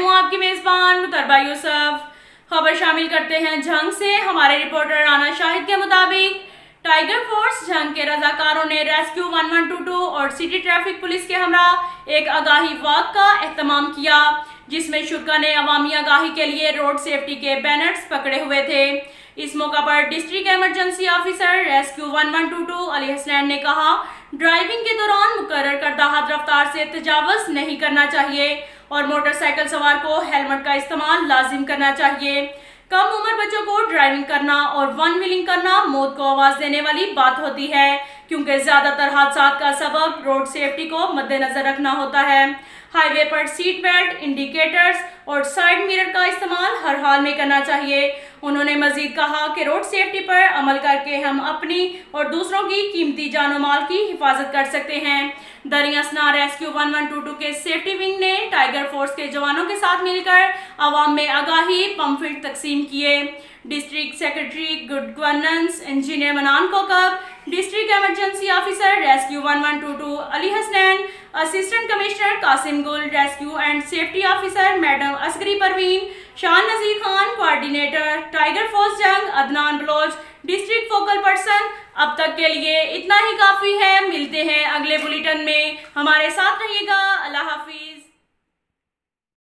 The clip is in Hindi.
हूं आपकी मेजबान मुतरबा यूसुफ। खबर शामिल करते हैं झंग से। हमारे रिपोर्टर राना शाहिद के मुताबिक टाइगर फोर्स झंग के रजाकारों ने रेस्क्यू 1122 और सिटी ट्रैफिक पुलिस के हमरा एक आगाही वॉक का एहतमाम किया, जिसमें शुरा ने अवामी आगाही के लिए रोड सेफ्टी के बैनर्स पकड़े हुए थे। इस मौका पर district emergency officer rescue 1122 Ali Hasnain ने कहा, ड्राइविंग के दौरान मुकर्रर करदा हद रफ्तार से तजावुज़ नहीं करना चाहिए और मोटरसाइकिल सवार को हेलमेट का इस्तेमाल लाजिम करना चाहिए। कम उम्र बच्चों को ड्राइविंग करना और वन व्हीलिंग करना मौत को आवाज देने वाली बात होती है, क्योंकि ज्यादातर हादसा का सबब रोड सेफ्टी को मद्देनजर रखना होता है। हाईवे पर सीट बेल्ट, इंडिकेटर्स और साइड मिरर का इस्तेमाल हर हाल में करना चाहिए। उन्होंने मजीद कहा कि रोड सेफ्टी पर अमल करके हम अपनी और दूसरों की कीमती जानो माल की हिफाजत कर सकते हैं। दरियासना रेस्क्यू 1122 के सेफ्टी विंग ने टाइगर फोर्स के जवानों के साथ मिलकर आवाम में आगाही पंफलेट तकसीम किए। District secretary good governance engineer Manan Kokab, district emergency officer rescue 1122 Ali Hasnain, assistant commissioner Qasim Gul, rescue and safety officer madam Asghari Parveen, Shan Nazir Khan, coordinator tiger force Jang Adnan Baloch, district focal person. अब तक के लिए इतना ही काफी है। मिलते हैं अगले बुलेटिन में, हमारे साथ रहिएगा। अल्लाह हाफिज।